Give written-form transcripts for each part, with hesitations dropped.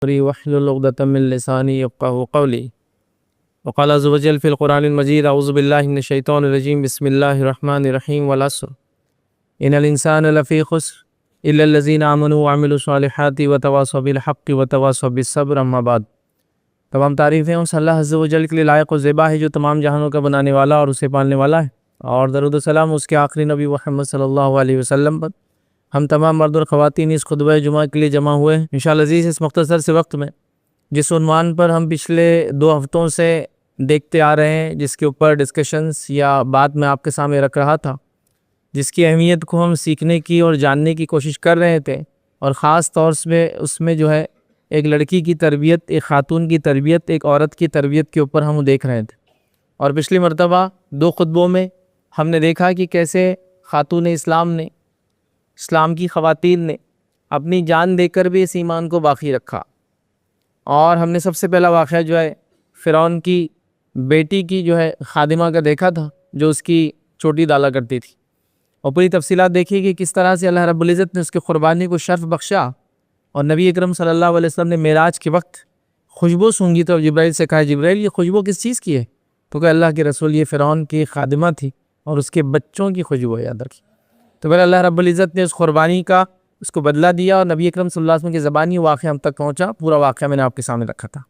واحلل عقدة من لساني يفقهوا قولي وقال عز وجل في القرآن المجيد أعوذ بالله من الشيطان الرجيم بسم الله الرحمن الرحيم والعصر إن الإنسان لفي خسر إلا الذين آمنوا وعملوا الصالحات وتواصوا بالحق وتواصوا بالصبر أما بعد۔ تمام تعریفیں اس اللہ عز و جل کے لیے لائق و زیبا ہے جو تمام جہانوں کا بنانے والا اور اسے پالنے والا ہے، اور درود و سلام اس کے آخری نبی محمد صلی اللہ علیہ وسلم پر۔ ہم تمام مرد اور خواتین اس خطبہ جمعہ کے لیے جمع ہوئے ہیں انشاءاللہ عزیز اس مختصر سے وقت میں، جس عنوان پر ہم پچھلے 2 ہفتوں سے دیکھتے آ رہے ہیں، جس کے اوپر ڈسکشنز یا بات میں آپ کے سامنے رکھ رہا تھا، جس کی اہمیت کو ہم سیکھنے کی اور جاننے کی کوشش کر رہے تھے، اور خاص طور سے اس میں جو ہے ایک لڑکی کی تربیت، ایک خاتون کی تربیت، ایک عورت کی تربیت کے اوپر ہم دیکھ رہے تھے۔ اور پچھلی مرتبہ 2 خطبوں میں ہم نے دیکھا کہ کیسے خاتون اسلام نے، اسلام کی خواتین نے اپنی جان دے کر بھی اس ایمان کو باقی رکھا، اور ہم نے سب سے پہلا واقعہ جو ہے فرعون کی بیٹی کی جو ہے خادمہ کا دیکھا تھا، جو اس کی چوٹی ڈالا کرتی تھی، اور پوری تفصیلات دیکھی کہ کس طرح سے اللہ رب العزت نے اس کی قربانی کو شرف بخشا، اور نبی اکرم صلی اللہ علیہ وسلم نے معراج کے وقت خوشبو سونگی تو جبرائیل سے کہا جبرائیل یہ خوشبو کس چیز کی ہے؟ تو کہ اللہ کے رسول یہ فرعون کی خادمہ تھی اور اس کے بچوں کی خوشبو ہے، یاد رکھی۔ تو پھر اللہ رب العزت نے اس قربانی کا اس کو بدلہ دیا، اور نبی اکرم صلی اللہ علیہ وسلم کی زبانی واقعہ ہم تک پہنچا۔ پورا واقعہ میں نے آپ کے سامنے رکھا تھا۔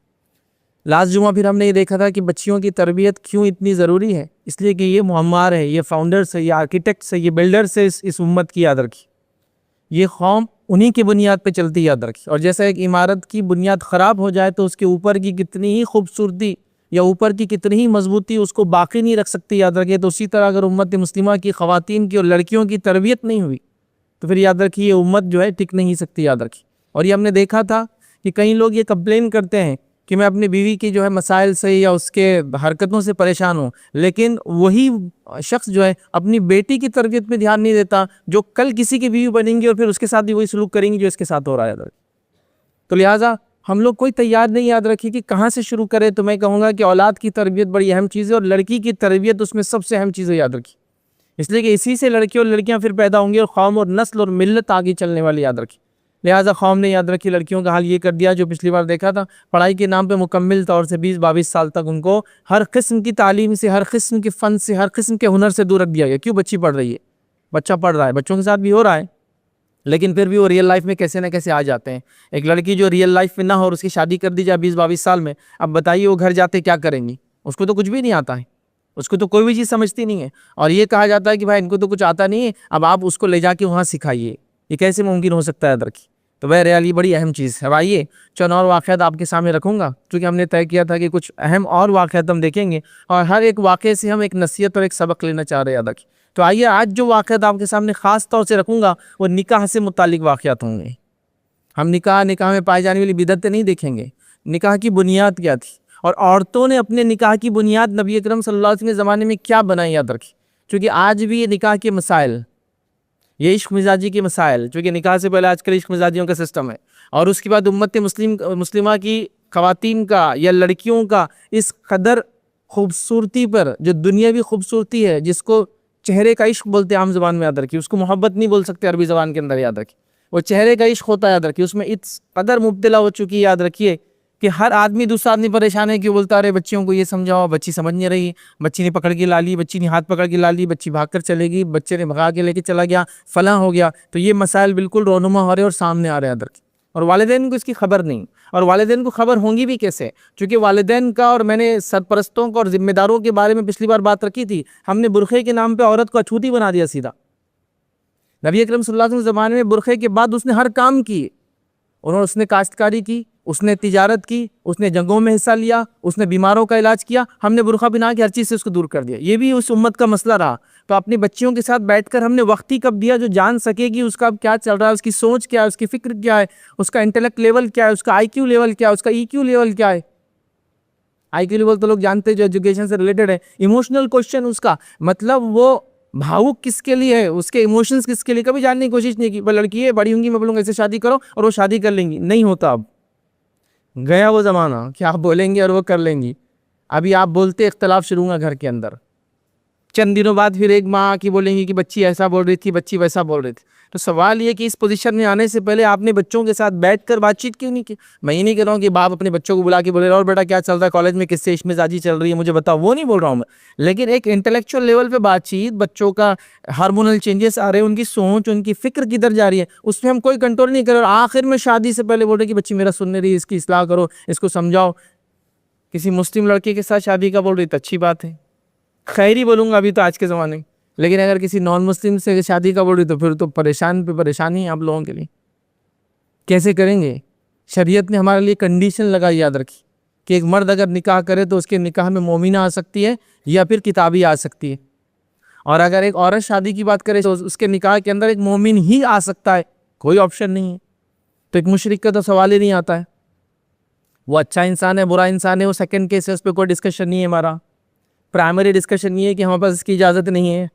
لاسٹ جمعہ پھر ہم نے یہ دیکھا تھا کہ بچیوں کی تربیت کیوں اتنی ضروری ہے، اس لیے کہ یہ معمار ہے، یہ فاؤنڈرز ہے، یہ آرکیٹیکٹس ہے، یہ بلڈرز ہے اس امت کی، یاد رکھی۔ یہ قوم انہی کی بنیاد پہ چلتی، یاد رکھی۔ اور جیسا ایک عمارت کی بنیاد خراب ہو جائے تو اس کے اوپر کی کتنی ہی خوبصورتی یا اوپر کی کتنی ہی مضبوطی اس کو باقی نہیں رکھ سکتی، یاد رکھیے۔ تو اسی طرح اگر امت مسلمہ کی خواتین کی اور لڑکیوں کی تربیت نہیں ہوئی تو پھر یاد رکھیے یہ امت جو ہے ٹک نہیں سکتی، یاد رکھیے۔ اور یہ ہم نے دیکھا تھا کہ کئی لوگ یہ کمپلین کرتے ہیں کہ میں اپنی بیوی کی جو ہے مسائل سے یا اس کے حرکتوں سے پریشان ہوں، لیکن وہی شخص جو ہے اپنی بیٹی کی تربیت پہ دھیان نہیں دیتا، جو کل کسی کی بیوی بنیں گی اور پھر اس کے ساتھ بھی وہی سلوک کریں گی جو اس کے ساتھ ہو رہا ہے، یاد رکھیے۔ تو لہٰذا ہم لوگ کوئی تیار نہیں، یاد رکھیے کہ کہاں سے شروع کرے۔ تو میں کہوں گا کہ اولاد کی تربیت بڑی اہم چیز ہے، اور لڑکی کی تربیت اس میں سب سے اہم چیز ہے، یاد رکھیے۔ اس لیے کہ اسی سے لڑکے اور لڑکیاں پھر پیدا ہوں گی، اور قوم اور نسل اور ملت آگے چلنے والی، یاد رکھیے۔ لہٰذا قوم نے، یاد رکھیے، لڑکیوں کا حال یہ کر دیا جو پچھلی بار دیکھا تھا، پڑھائی کے نام پہ مکمل طور سے 20-22 سال تک ان کو ہر قسم کی تعلیم سے، ہر قسم کے فن سے، ہر قسم کے ہنر سے دور رکھ دیا گیا۔ کیوں؟ بچی پڑھ رہی ہے، بچہ پڑھ رہا ہے، بچوں کے ساتھ بھی ہو رہا ہے، لیکن پھر بھی وہ ریئل لائف میں کیسے نہ کیسے آ جاتے ہیں۔ ایک لڑکی جو ریئل لائف میں نہ ہو اور اس کی شادی کر دی جائے 20-22 سال میں، اب بتائیے وہ گھر جاتے کیا کریں گی؟ اس کو تو کچھ بھی نہیں آتا ہے، اس کو تو کوئی بھی چیز سمجھتی نہیں ہے، اور یہ کہا جاتا ہے کہ بھائی ان کو تو کچھ آتا نہیں ہے، اب آپ اس کو لے جا کے وہاں سکھائیے۔ یہ کیسے ممکن ہو سکتا ہے، یاد رکھیے۔ تو بہرحال یہ بڑی اہم چیز ہے۔ آئیے چند اور واقعات آپ کے سامنے رکھوں گا، کیونکہ ہم نے طے کیا تھا کہ کچھ اہم اور واقعات ہم دیکھیں گے، اور ہر ایک واقعے سے ہم ایک نصیحت اور ایک سبق لینا چاہ رہے ہیں، یاد رکھیے۔ تو آئیے آج جو واقعات آپ کے سامنے خاص طور سے رکھوں گا وہ نکاح سے متعلق واقعات ہوں گے۔ ہم نکاح میں پائی جانے والی بدعتیں نہیں دیکھیں گے، نکاح کی بنیاد کیا تھی، اور عورتوں نے اپنے نکاح کی بنیاد نبی اکرم صلی اللہ علیہ وسلم کے زمانے میں کیا بنائی، یاد رکھیے۔ چونکہ آج بھی یہ نکاح کے مسائل، یہ عشق مزاجی کے مسائل، چونکہ نکاح سے پہلے آج کل عشق مزاجیوں کا سسٹم ہے، اور اس کے بعد امت مسلمہ کی خواتین کا یا لڑکیوں کا اس قدر خوبصورتی پر، جو دنیاوی خوبصورتی ہے، جس کو چہرے کا عشق بولتے ہیں عام زبان میں، یاد رکھیے۔ اس کو محبت نہیں بول سکتے عربی زبان کے اندر، یاد رکھیے۔ وہ چہرے کا عشق ہوتا ہے، یاد رکھیے۔ اس میں اس قدر مبتلا ہو چکی ہے، یاد رکھیے، کہ ہر آدمی دوسرا آدمی پریشان ہے کہ بولتا رہے بچیوں کو یہ سمجھاؤ، بچی سمجھ نہیں رہی، بچی نے پکڑ کے لا لی، بچی نے ہاتھ پکڑ کے لا لی، بچی بھاگ کر چلے گی، بچے نے بھگا کے لے کے چلا گیا، فلاں ہو گیا۔ تو یہ مسائل بالکل رونما ہو رہے اور سامنے آ رہے ہیں، یاد رکھیے۔ اور والدین کو اس کی خبر نہیں، اور والدین کو خبر ہوں گی بھی کیسے؟ چونکہ والدین کا، اور میں نے سرپرستوں کا اور ذمہ داروں کے بارے میں پچھلی بار بات رکھی تھی، ہم نے برقعے کے نام پہ عورت کو اچھوتی بنا دیا سیدھا۔ نبی اکرم صلی اللہ علیہ وسلم زمانے میں برقعے کے بعد اس نے ہر کام کی، اس نے کاشتکاری کی، اس نے تجارت کی، اس نے جنگوں میں حصہ لیا، اس نے بیماروں کا علاج کیا، ہم نے برقعہ بنا کے ہر چیز سے اس کو دور کر دیا۔ یہ بھی اس امت کا مسئلہ رہا۔ تو اپنی بچیوں کے ساتھ بیٹھ کر ہم نے وقت ہی کب دیا جو جان سکے گی اس کا کیا چل رہا ہے، اس کی سوچ کیا ہے، اس کی فکر کیا ہے، اس کا انٹلیکٹ لیول کیا ہے، اس کا آئی کیو لیول کیا ہے، اس کا ای کیو لیول کیا ہے۔ آئی کیو لیول تو لوگ جانتے ہیں جو ایجوکیشن سے ریلیٹڈ ہے۔ ایموشنل کوشچن، اس کا مطلب وہ بھاوک کس کے لیے ہے، اس کے ایموشنز کس کے لیے، کبھی جاننے کی کوشش نہیں کی۔ وہ لڑکی ہے، بڑی ہوں گی، میں بولوں گا ایسے شادی کرو اور وہ شادی کر لیں گی، نہیں ہوتا۔ اب گیا وہ زمانہ کہ آپ بولیں گے اور وہ کر لیں گی۔ ابھی آپ بولتے اختلاف شروع ہوگا گھر کے اندر، چند دنوں بعد پھر ایک ماں کی بولیں گی کہ بچی ایسا بول رہی تھی، بچی ویسا بول رہی تھی. تو سوال یہ کہ اس پوزیشن میں آنے سے پہلے آپ نے بچوں کے ساتھ بیٹھ کر بات چیت کیوں نہیں کی؟ میں یہ نہیں کہہ رہا ہوں کہ باپ اپنے بچوں کو بلا کے بولے اور بیٹا کیا چل رہا ہے کالج میں، کس سے عشق مزاجی چل رہی ہے مجھے بتاؤ، وہ نہیں بول رہا ہوں میں. لیکن ایک انٹلیکچوئل لیول پہ بات چیت، بچوں کا ہارمونل چینجز آ رہے ہیں، ان کی سوچ، ان کی فکر کدھر جا رہی ہے، اس میں ہم کوئی کنٹرول نہیں کر رہے. اور آخر میں شادی سے پہلے بول رہے کہ بچی میرا سن نہیں رہی، اس کی اصلاح کرو، اس کو سمجھاؤ. کسی مسلم لڑکے کے ساتھ شادی کا بول رہی تو اچھی بات ہے، خیر ہی بولوں گا ابھی تو آج کے زمانے میں. لیکن اگر کسی نان مسلم سے شادی کا بول رہی تو پھر تو پریشان پہ پریشانی ہے آپ لوگوں کے لیے. کیسے کریں گے؟ شریعت نے ہمارے لیے کنڈیشن لگائی، یاد رکھی کہ ایک مرد اگر نکاح کرے تو اس کے نکاح میں مومنہ آ سکتی ہے یا پھر کتابی آ سکتی ہے، اور اگر ایک عورت شادی کی بات کرے تو اس کے نکاح کے اندر ایک مومن ہی آ سکتا ہے، کوئی آپشن نہیں ہے. تو ایک مشرک کا تو سوال ہی نہیں آتا ہے. وہ اچھا انسان ہے برا انسان ہے وہ سیکنڈ کیس ہے، اس پہ کوئی ڈسکشن نہیں ہے. ہمارا پرائمری ڈسکشن یہ ہے کہ ہمارے پاس اس کی اجازت نہیں ہے.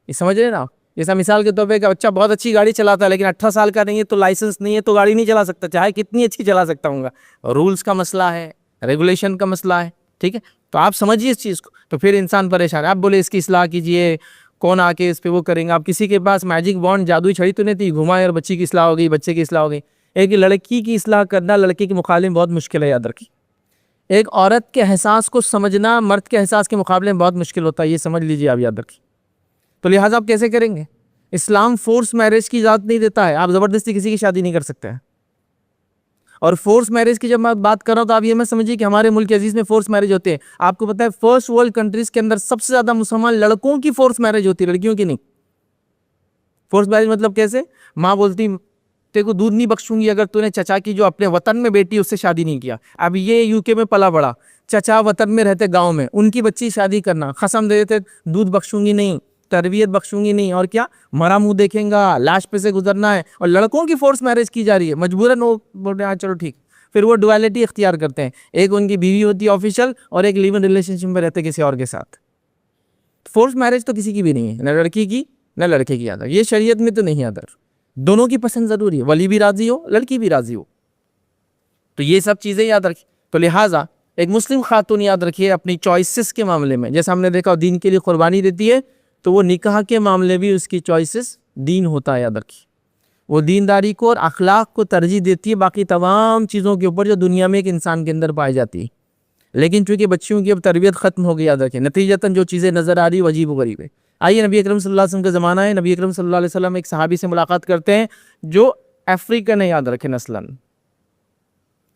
یہ سمجھ رہے نا؟ جیسا مثال کے طور پہ ایک بچہ بہت اچھی گاڑی چلاتا ہے لیکن 18 سال کا نہیں ہے تو لائسنس نہیں ہے تو گاڑی نہیں چلا سکتا، چاہے کتنی اچھی چلا سکتا ہوں گا. رولز کا مسئلہ ہے، ریگولیشن کا مسئلہ ہے، ٹھیک ہے. تو آپ سمجھیے اس چیز کو. تو پھر انسان پریشان ہے. آپ بولے اس کی اصلاح کیجئے، کون آ کے اس پہ وہ کریں گا؟ آپ کسی کے پاس میجک بانڈ جادوئی چھڑی تو نہیں تھی گھمائے اور بچی کی اصلاح ہو گئی، بچے کی اصلاح ہو گئی. ایک لڑکی کی اصلاح کرنا لڑکی کے مقابلے میں بہت مشکل ہے، یاد رکھیے. ایک عورت کے احساس کو سمجھنا مرد کے احساس کے مقابلے میں بہت مشکل ہوتا ہے، یہ سمجھ لیجئے آپ، یاد رکھیے. تو لہٰذا آپ کیسے کریں گے؟ اسلام فورس میرج کی اجازت نہیں دیتا ہے، آپ زبردستی کسی کی شادی نہیں کر سکتے ہیں. اور فورس میرج کی جب میں بات کر رہا ہوں تو آپ یہ میں سمجھیے کہ ہمارے ملک عزیز میں فورس میرج ہوتے ہیں. آپ کو پتہ ہے فرسٹ ورلڈ کنٹریز کے اندر سب سے زیادہ مسلمان لڑکوں کی فورس میرج ہوتی ہے، لڑکیوں کی نہیں. فورس میرج مطلب کیسے؟ ماں بولتی تیرے کو دودھ نہیں بخشوں گی اگر تو نے چچا کی جو اپنے وطن میں بیٹی اس سے شادی نہیں کیا. اب یہ یو کے میں پلا بڑا، چچا وطن میں رہتے گاؤں میں، ان کی بچی شادی کرنا، قسم دے دیتے دودھ بخشوں گی نہیں، تربیت بخشوں گی نہیں، اور کیا مرا منہ دیکھیں گا، لاش پہ سے گزرنا ہے. اور لڑکوں کی فورس میرج کی جا رہی ہے مجبوراً. وہ بول رہے ہیں چلو ٹھیک. پھر وہ ڈویلٹی اختیار کرتے ہیں، ایک ان کی بیوی ہوتی ہے آفیشل اور ایک لیو ان ریلیشن شپ میں رہتے کسی اور کے ساتھ. فورس میرج تو کسی کی بھی نہیں ہے، نہ لڑکی کی نہ لڑکے کی. آدر یہ شریعت میں تو نہیں. آدر دونوں کی پسند ضروری ہے، ولی بھی راضی ہو لڑکی بھی راضی ہو. تو یہ سب چیزیں یاد رکھیں. تو لہٰذا ایک مسلم خاتون یاد رکھیے اپنی چوائسز کے معاملے میں، جیسا ہم نے دیکھا دین کے لیے قربانی دیتی ہے، تو وہ نکاح کے معاملے بھی اس کی چوائسز دین ہوتا ہے. یاد رکھیے وہ دینداری کو اور اخلاق کو ترجیح دیتی ہے باقی تمام چیزوں کے اوپر جو دنیا میں ایک انسان کے اندر پائی جاتی ہے. لیکن چونکہ بچیوں کی اب تربیت ختم ہو گئی، یاد رکھیں نتیجتاً جو چیزیں نظر آ رہی وہ عجیب و غریب ہے. آئیے نبی اکرم صلی اللہ علیہ وسلم کا زمانہ ہے. نبی اکرم صلی اللہ علیہ وسلم ایک صحابی سے ملاقات کرتے ہیں جو افریقن ہے، یاد رکھیں نسلاً.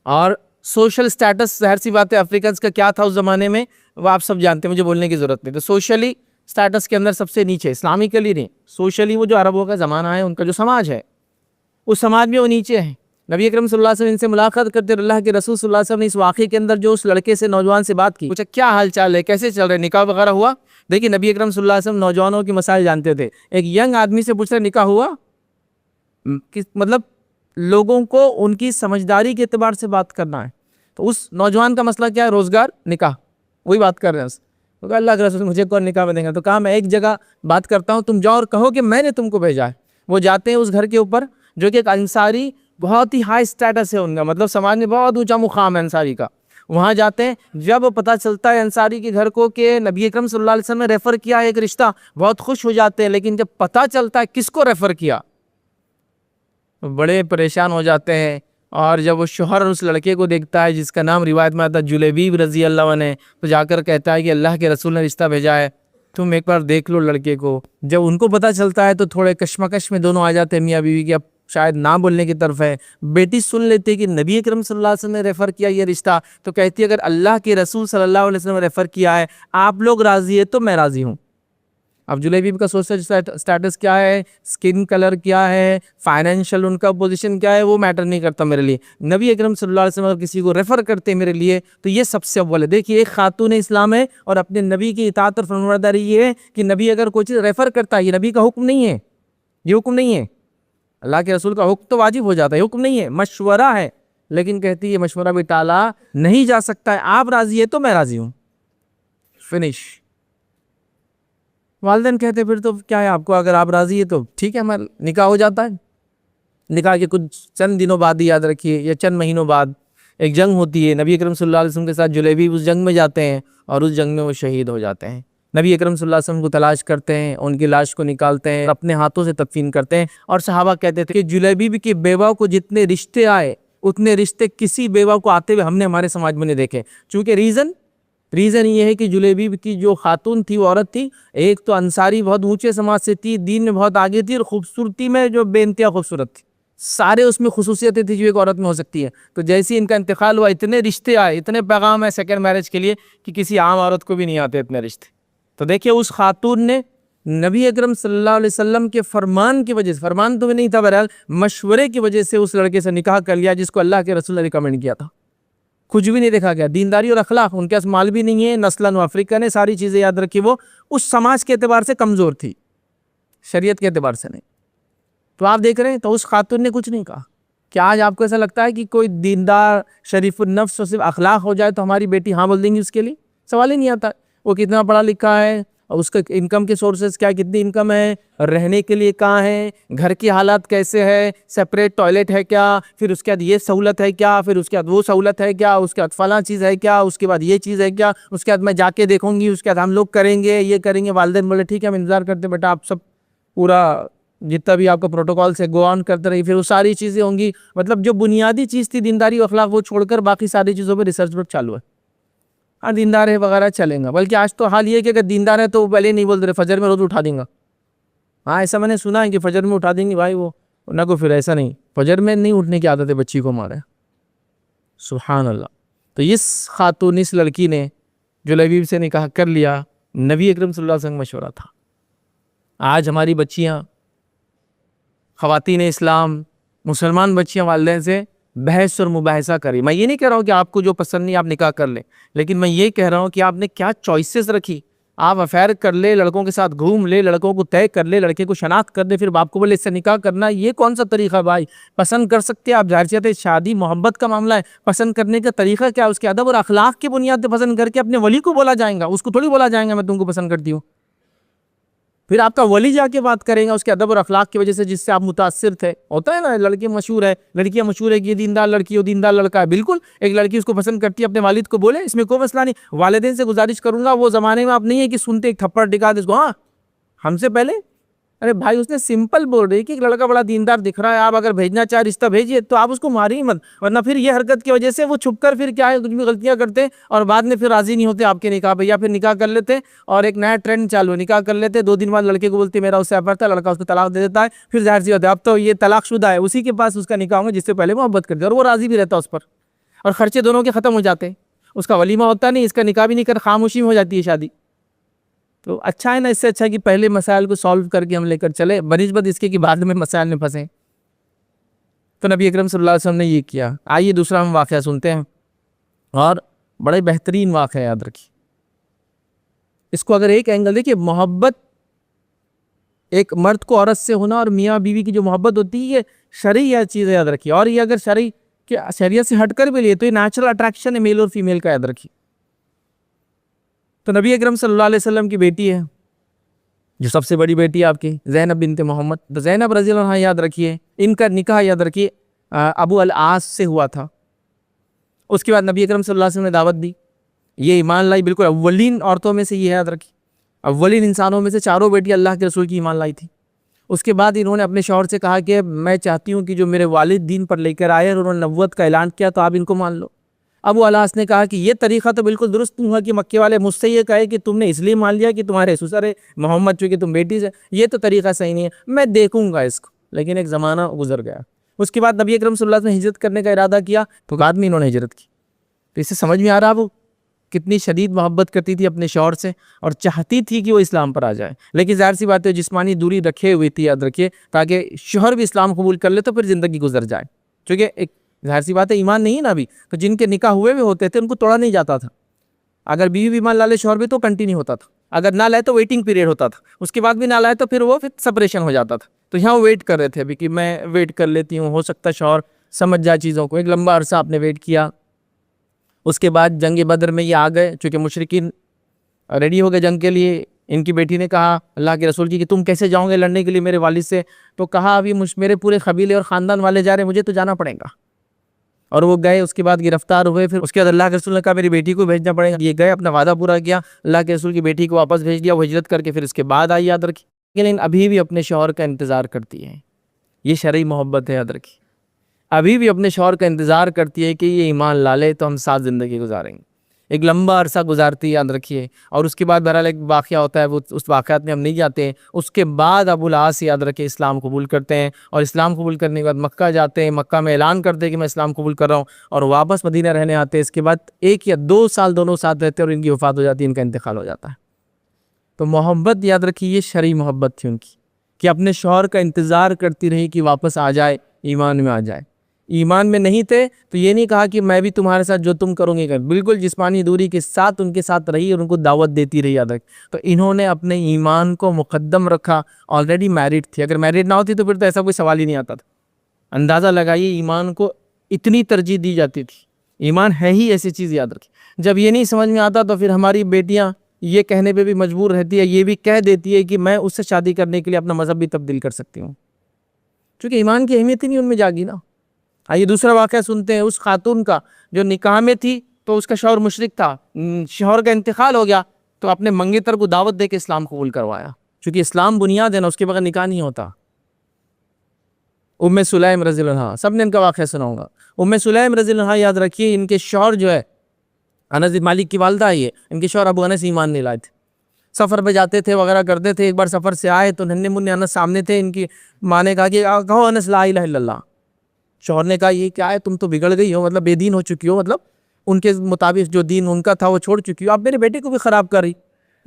اور سوشل سٹیٹس ظاہر سی بات ہے افریقنس کا کیا تھا اس زمانے میں وہ آپ سب جانتے ہیں، مجھے بولنے کی ضرورت نہیں. تو سوشلی سٹیٹس کے اندر سب سے نیچے، اسلامکلی نہیں، سوشلی وہ جو عربوں کا زمانہ ہے ان کا جو سماج ہے اس سماج میں وہ نیچے ہیں. نبی اکرم صلی اللہ علیہ وسلم ان سے ملاقات کرتے، اللہ کے رسول صلی اللہ علیہ وسلم نے اس واقعے کے اندر جو اس لڑکے سے نوجوان سے بات کی، پوچھا کیا حال چال ہے، کیسے چل رہے، نکاح وغیرہ ہوا؟ دیکھیے نبی اکرم صلی اللہ علیہ وسلم نوجوانوں کے مسائل جانتے تھے. ایک ینگ آدمی سے پوچھ رہے نکاح ہوا، مطلب لوگوں کو ان کی سمجھداری کے اعتبار سے بات کرنا ہے. تو اس نوجوان کا مسئلہ کیا ہے؟ روزگار، نکاح، وہی بات کر رہے ہیں. تو کہا اللہ کے رسول مجھے کون نکاح میں دیں گا؟ تو کہا میں ایک جگہ بات کرتا ہوں، تم جاؤ اور کہو کہ میں نے تم کو بھیجا ہے. وہ جاتے ہیں اس گھر کے اوپر جو کہ ایک انصاری بہت ہی ہائی سٹیٹس ہے ان کا، مطلب سماج میں بہت اونچا مقام ہے انصاری کا. وہاں جاتے ہیں، جب پتہ چلتا ہے انصاری کے گھر کو کہ نبی اکرم صلی اللہ علیہ وسلم نے ریفر کیا ہے ایک رشتہ، بہت خوش ہو جاتے ہیں. لیکن جب پتہ چلتا ہے کس کو ریفر کیا بڑے پریشان ہو جاتے ہیں. اور جب وہ شوہر اس لڑکے کو دیکھتا ہے جس کا نام روایت میں آتا ہے جلیبیب رضی اللہ عنہ، تو جا کر کہتا ہے کہ اللہ کے رسول نے رشتہ بھیجا ہے، تم ایک بار دیکھ لو لڑکے کو. جب ان کو پتہ چلتا ہے تو تھوڑے کشمکش میں دونوں آ جاتے ہیں میاں بیوی کی. اب شاید نہ بولنے کی طرف ہے. بیٹی سن لیتی کہ نبی اکرم صلی اللہ علیہ وسلم نے ریفر کیا یہ رشتہ، تو کہتی ہے اگر اللہ کے رسول صلی اللہ علیہ وسلم نے ریفر کیا ہے، آپ لوگ راضی ہے تو میں راضی ہوں. اب جلیبیب کا سوشل سٹیٹس کیا ہے، سکن کلر کیا ہے، فائنینشل ان کا پوزیشن کیا ہے، وہ میٹر نہیں کرتا میرے لیے. نبی اکرم صلی اللہ علیہ وسلم اگر کسی کو ریفر کرتے میرے لیے تو یہ سب سے اول ہے. دیکھیے ایک خاتون اسلام ہے اور اپنے نبی کی اطاعت اور فرمانبرداری یہ ہے کہ نبی اگر کوئی چیز ریفر کرتا ہے، یہ نبی کا حکم نہیں ہے، یہ حکم نہیں ہے. اللہ کے رسول کا حکم تو واجب ہو جاتا ہے، حکم نہیں ہے، مشورہ ہے. لیکن کہتی ہے مشورہ بھی ٹالا نہیں جا سکتا ہے، آپ راضی ہے تو میں راضی ہوں، فنش. والدین کہتے پھر تو کیا ہے، آپ کو اگر آپ راضی ہے تو ٹھیک ہے ہمارا نکاح ہو جاتا ہے. نکاح کے کچھ چند دنوں بعد ہی یاد رکھیے یا چند مہینوں بعد ایک جنگ ہوتی ہے. نبی اکرم صلی اللہ علیہ وسلم کے ساتھ جلیبیب اس جنگ میں جاتے ہیں اور اس جنگ میں وہ شہید ہو جاتے ہیں. نبی اکرم صلی اللہ علیہ وسلم کو تلاش کرتے ہیں، ان کی لاش کو نکالتے ہیں، اپنے ہاتھوں سے تدفین کرتے ہیں، اور صحابہ کہتے تھے کہ جلیبیب کی بیوہ کو جتنے رشتے آئے اتنے رشتے کسی بیوہ کو آتے ہوئے ہم نے ہمارے سماج میں نہیں دیکھے۔ چونکہ ریزن یہ ہے کہ جلیبیب کی جو خاتون تھی وہ عورت تھی، ایک تو انصاری بہت اونچے سماج سے تھی، دین میں بہت آگے تھی، اور خوبصورتی میں جو بے انتہا خوبصورت تھی، سارے اس میں خصوصیتیں تھی جو ایک عورت میں ہو سکتی ہے۔ تو جیسے ان کا انتقال ہوا اتنے رشتے آئے، اتنے پیغام ہے سیکنڈ میرج کے لیے کہ کسی عام عورت کو بھی نہیں آتے اتنے رشتے۔ تو دیکھیے اس خاتون نے نبی اکرم صلی اللہ علیہ وسلم کے فرمان کی وجہ سے، فرمان تو نہیں تھا بہرحال، مشورے کی وجہ سے اس لڑکے سے نکاح کر لیا جس کو اللہ کے رسول نے ریکمنڈ کیا تھا۔ کچھ بھی نہیں دیکھا گیا، دینداری اور اخلاق، ان کے پاس مال بھی نہیں ہے، نسلاً و افریقہ نے ساری چیزیں یاد رکھی، وہ اس سماج کے اعتبار سے کمزور تھی، شریعت کے اعتبار سے نہیں۔ تو آپ دیکھ رہے ہیں، تو اس خاتون نے کچھ نہیں کہا۔ کیا آج آپ کو ایسا لگتا ہے کہ کوئی دیندار شریف النفس اور صرف اخلاق ہو جائے تو ہماری بیٹی ہاں بول دیں گی اس کے لیے؟ سوال ہی نہیں آتا۔ وہ کتنا پڑھا لکھا ہے، اور اس کا انکم کے سورسز کیا، کتنی انکم ہے، رہنے کے لیے کہاں ہے، گھر کی حالات کیسے ہے، سیپریٹ ٹوائلٹ ہے کیا، پھر اس کے بعد یہ سہولت ہے کیا، پھر اس کے بعد وہ سہولت ہے کیا، اس کے بعد فلاں چیز ہے کیا، اس کے بعد یہ چیز ہے کیا، اس کے بعد میں جا کے دیکھوں گی، اس کے بعد ہم لوگ کریں گے، یہ کریں گے۔ والدین بولے ٹھیک ہے ہم انتظار کرتے بیٹا، آپ سب پورا جتنا بھی آپ کا پروٹوکول سے گو آن کرتے رہی، پھر وہ ساری چیزیں ہوں گی۔ مطلب جو بنیادی چیز تھی دینداری و اخلاق وہ چھوڑ کر باقی ساری چیزوں پہ ریسرچ ورک چالو ہے۔ ہاں دیندار ہے وغیرہ چلیں گا، بلکہ آج تو حال یہ ہے کہ اگر دیندار ہے تو وہ پہلے نہیں بولتے فجر میں روز اٹھا دیں گا۔ ہاں ایسا میں نے سنا ہے کہ فجر میں اٹھا دیں گے بھائی، وہ نہ کو پھر ایسا نہیں، فجر میں نہیں اٹھنے کی عادت ہے بچی کو ہمارے۔ سبحان اللہ۔ تو اس خاتون، اس لڑکی نے جلیبیب سے نکاح کر لیا، نبی اکرم صلی اللہ علیہ وسلم مشورہ تھا۔ آج ہماری بچیاں، خواتین اسلام، مسلمان بچیاں والدین سے بحث اور مباحثہ کری۔ میں یہ نہیں کہہ رہا ہوں کہ آپ کو جو پسند نہیں آپ نکاح کر لیں، لیکن میں یہ کہہ رہا ہوں کہ آپ نے کیا چوائسز رکھی۔ آپ افیئر کر لے، لڑکوں کے ساتھ گھوم لے، لڑکوں کو طے کر لے، لڑکے کو شناخت کر دے، پھر باپ کو بولے اس سے نکاح کرنا، یہ کون سا طریقہ بھائی؟ پسند کر سکتے آپ، ظاہر سی بات ہے شادی محبت کا معاملہ ہے، پسند کرنے کا طریقہ کیا، اس کے ادب اور اخلاق کی بنیاد پہ پسند کر کے اپنے ولی کو بولا جائے گا، اس کو تھوڑی بولا جائے گا میں تم کو پسند کرتی ہوں۔ پھر آپ کا ولی جا کے بات کریں گا اس کے ادب اور اخلاق کی وجہ سے جس سے آپ متاثر تھے۔ ہوتا ہے نا، لڑکی مشہور ہے، لڑکیاں مشہور ہے کہ یہ دیندار لڑکی ہو، دیندار لڑکا ہے۔ بالکل ایک لڑکی اس کو پسند کرتی ہے، اپنے والد کو بولے، اس میں کوئی مسئلہ نہیں۔ والدین سے گزارش کروں گا، وہ زمانے میں آپ نہیں ہے کہ سنتے ایک تھپڑ ٹکا دے اس کو، ہاں ہم سے پہلے، ارے بھائی اس نے سمپل بول رہی کہ ایک لڑکا بڑا دیندار دکھ رہا ہے، آپ اگر بھیجنا چاہے رشتہ بھیجیے، تو آپ اس کو ماری ہی مت، ورنہ پھر یہ حرکت کی وجہ سے وہ چھپ کر پھر کیا ہے کچھ بھی غلطیاں کرتے اور بعد میں پھر راضی نہیں ہوتے آپ کے نکاح پہ، یا پھر نکاح کر لیتے اور ایک نیا ٹرینڈ چالو، نکاح کر لیتے 2 دن بعد لڑکے کو بولتے میرا اس سے افیئر تھا، لڑکا اس کو طلاق دے دیتا ہے، پھر ظاہر سی بات ہے اب تو یہ طلاق شدہ ہے، اسی کے پاس اس کا نکاح ہوگا جس سے پہلے محبت کرتے اور وہ راضی بھی رہتا اس پر، اور خرچے دونوں کے ختم ہو جاتے، اس کا ولیمہ ہوتا نہیں، اس کا نکاح بھی نہیں کر، خاموشی میں ہو جاتی ہے شادی۔ تو اچھا ہے نا، اس سے اچھا کہ پہلے مسائل کو سالو کر کے ہم لے کر چلے، بنسبت اس کے کہ بعد میں مسائل میں پھنسیں۔ تو نبی اکرم صلی اللہ علیہ وسلم نے یہ کیا۔ آئیے دوسرا ہم واقعہ سنتے ہیں، اور بڑے بہترین واقعہ یاد رکھیے اس کو۔ اگر ایک اینگل دیکھیے، محبت ایک مرد کو عورت سے ہونا اور میاں بیوی کی جو محبت ہوتی ہے یہ شرعی چیز یاد رکھیے، اور یہ اگر شریعت سے ہٹ کر بھی لیے تو یہ نیچرل اٹریکشن ہے میل اور فیمیل کا، یاد رکھیے۔ تو نبی اکرم صلی اللہ علیہ وسلم کی بیٹی ہے جو سب سے بڑی بیٹی ہے آپ کی، زینب بنت محمد۔ تو زینب رضی اللہ عنہ یاد رکھیے، ان کا نکاح یاد رکھیے ابو العاص سے ہوا تھا۔ اس کے بعد نبی اکرم صلی اللہ علیہ وسلم نے دعوت دی، یہ ایمان لائی، بالکل اولین عورتوں میں سے یہ یاد رکھی، اولین انسانوں میں سے 4 بیٹی اللہ کے رسول کی ایمان لائی تھی۔ اس کے بعد انہوں نے اپنے شوہر سے کہا کہ میں چاہتی ہوں کہ جو میرے والد دین پر لے کر آئے اور انہوں نے نبوت کا اعلان کیا تو آپ ان کو مان لو۔ ابو العاص نے کہا کہ یہ طریقہ تو بالکل درست نہیں ہوا کہ مکے والے مجھ سے یہ کہے کہ تم نے اس لیے مان لیا کہ تمہارے سسر محمد چونکہ تم بیٹی سے، یہ تو طریقہ صحیح نہیں ہے، میں دیکھوں گا اس کو۔ لیکن ایک زمانہ گزر گیا، اس کے بعد نبی اکرم صلی اللہ علیہ وسلم نے ہجرت کرنے کا ارادہ کیا تو بعد میں انہوں نے ہجرت کی۔ تو اس سے سمجھ میں آ رہا وہ کتنی شدید محبت کرتی تھی اپنے شوہر سے اور چاہتی تھی کہ وہ اسلام پر آ جائے، لیکن ظاہر سی بات ہے جسمانی دوری رکھے ہوئی تھی، یاد رکھیے، تاکہ شوہر بھی اسلام قبول کر لے تو پھر زندگی گزر جائے، چونکہ ایک ظاہر سی بات ہے ایمان نہیں ہے نا ابھی، تو جن کے نکاح ہوئے بھی ہوتے تھے ان کو توڑا نہیں جاتا تھا، اگر بیوی بھی ایمان لا لے شوہر بھی تو کنٹینیو ہوتا تھا، اگر نہ لائے تو ویٹنگ پیریڈ ہوتا تھا، اس کے بعد بھی نہ لائے تو پھر وہ سپریشن ہو جاتا تھا۔ تو یہاں ویٹ کر رہے تھے ابھی کہ میں ویٹ کر لیتی ہوں، ہو سکتا ہے شوہر سمجھ جائے چیزوں کو۔ ایک لمبا عرصہ آپ نے ویٹ کیا، اس کے بعد جنگ بدر میں یہ آ گئے، چونکہ مشرکین ریڈی ہو گئے جنگ کے لیے۔ ان کی بیٹی نے کہا اللہ کے رسول کی کہ تم کیسے جاؤ گے لڑنے کے لیے میرے والد سے؟ تو کہا ابھی میرے پورے قبیلے اور خاندان والے جا رہے ہیں، مجھے تو جانا پڑے گا۔ اور وہ گئے، اس کے بعد گرفتار ہوئے. پھر اس کے بعد اللہ کے رسول نے کہا میری بیٹی کو بھیجنا پڑے گا. یہ گئے، اپنا وعدہ پورا کیا، اللہ کے رسول کی بیٹی کو واپس بھیج دیا. وہ ہجرت کر کے پھر اس کے بعد آئی، یاد رکھیے. لیکن ابھی بھی اپنے شوہر کا انتظار کرتی ہے. یہ شرعی محبت ہے، یاد رکھیے. ابھی بھی اپنے شوہر کا انتظار کرتی ہے کہ یہ ایمان لا لے تو ہم ساتھ زندگی گزاریں گے. ایک لمبا عرصہ گزارتی ہے، یاد رکھیے. اور اس کے بعد بہرحال ایک واقعہ ہوتا ہے، وہ اس واقعات میں ہم نہیں جاتے ہیں. اس کے بعد ابو العاص، یاد رکھے، اسلام قبول کرتے ہیں. اور اسلام قبول کرنے کے بعد مکہ جاتے ہیں. مکہ میں اعلان کرتے ہیں کہ میں اسلام قبول کر رہا ہوں، اور واپس مدینہ رہنے آتے ہیں. اس کے بعد 1 یا 2 سال دونوں ساتھ رہتے ہیں اور ان کی وفات ہو جاتی ہے، ان کا انتقال ہو جاتا ہے. تو محبت، یاد رکھیے، یہ شرعی محبت تھی ان کی، کہ اپنے شوہر کا انتظار کرتی رہی کہ واپس آ جائے، ایمان میں آ جائے. ایمان میں نہیں تھے تو یہ نہیں کہا کہ میں بھی تمہارے ساتھ جو تم کرو گے کر. بالکل جسمانی دوری کے ساتھ ان کے ساتھ رہی اور ان کو دعوت دیتی رہی، یاد رکھ. تو انہوں نے اپنے ایمان کو مقدم رکھا. آلریڈی میرڈ تھی، اگر میرڈ نہ ہوتی تو پھر تو ایسا کوئی سوال ہی نہیں آتا تھا. اندازہ لگائیے، ایمان کو اتنی ترجیح دی جاتی تھی. ایمان ہے ہی ایسی چیز، یاد رکھیں. جب یہ نہیں سمجھ میں آتا تو پھر ہماری بیٹیاں یہ کہنے پہ بھی مجبور رہتی ہے، یہ بھی کہہ دیتی ہے کہ میں اس سے شادی کرنے کے لیے اپنا مذہب بھی تبدیل کر سکتی ہوں، چونکہ ایمان کی اہمیت ہی نہیں ان میں جاگی نا. آئیے دوسرا واقعہ سنتے ہیں اس خاتون کا جو نکاح میں تھی تو اس کا شوہر مشرک تھا. شوہر کا انتقال ہو گیا تو اپنے منگیتر کو دعوت دے کے اسلام قبول کروایا، چونکہ اسلام بنیاد ہے نا، اس کے بغیر نکاح نہیں ہوتا. ام سلیم رضی اللہ عنہا، سب نے ان کا واقعہ سنا ہوگا. ام سلیم رضی اللہ عنہا، یاد رکھیے، ان کے شوہر جو ہے انس بن مالک کی والدہ ہے، ان کے شوہر ابو انس ایمان نہیں لائے تھے. سفر پہ جاتے تھے وغیرہ کرتے تھے. ایک بار سفر سے آئے تو ننھے منھے انس سامنے تھے. ان کی ماں نے کہا کہ کہو انس لا الہ الا اللہ. شوہر نے کہا یہ کیا ہے، تم تو بگڑ گئی ہو، مطلب بے دین ہو چکی ہو، مطلب ان کے مطابق جو دین ان کا تھا وہ چھوڑ چکی ہو، اب میرے بیٹے کو بھی خراب کر رہی.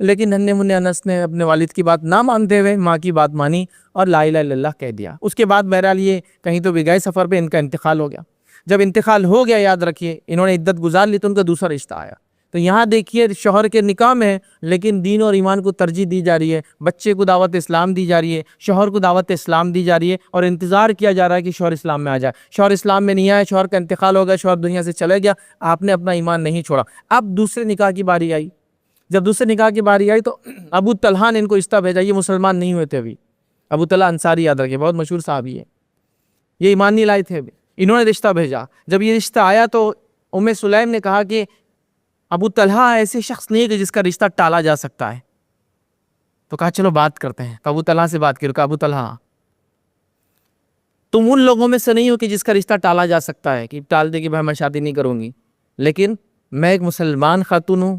لیکن ننھے منھے انس نے اپنے والد کی بات نہ مانتے ہوئے ماں کی بات مانی اور لا الہ الا اللہ کہہ دیا. اس کے بعد بہرحال یہ کہیں تو بھی گئے سفر پہ، ان کا انتقال ہو گیا. جب انتقال ہو گیا، یاد رکھیے، انہوں نے عدت گزار لی تو ان کا دوسرا رشتہ آیا. تو یہاں دیکھیے شوہر کے نکاح میں لیکن دین اور ایمان کو ترجیح دی جا رہی ہے. بچے کو دعوت اسلام دی جا رہی ہے، شوہر کو دعوت اسلام دی جا رہی ہے، اور انتظار کیا جا رہا ہے کہ شوہر اسلام میں آ جائے. شوہر اسلام میں نہیں آیا، شوہر کا انتقال ہو گیا، شوہر دنیا سے چلے گیا، آپ نے اپنا ایمان نہیں چھوڑا. اب دوسرے نکاح کی باری آئی. جب دوسرے نکاح کی باری آئی تو ابو طلحہ نے ان کو رشتہ بھیجا. یہ مسلمان نہیں ہوئے تھے ابھی. ابو طلحہ انصاری، یاد رکھیں، بہت مشہور صحابی ہے. یہ ایمان نہیں لائے تھے ابھی. انہوں نے رشتہ بھیجا. جب یہ رشتہ آیا تو ام سلیم نے کہا کہ ابو طلحہ ایسے شخص نہیں ہے کہ جس کا رشتہ ٹالا جا سکتا ہے. تو کہا چلو بات کرتے ہیں. ابو طلحہ سے بات کی. کہا ابو طلحہ تم ان لوگوں میں سے نہیں ہو کہ جس کا رشتہ ٹالا جا سکتا ہے، کہ ٹال دے کہ بھائی میں شادی نہیں کروں گی. لیکن میں ایک مسلمان خاتون ہوں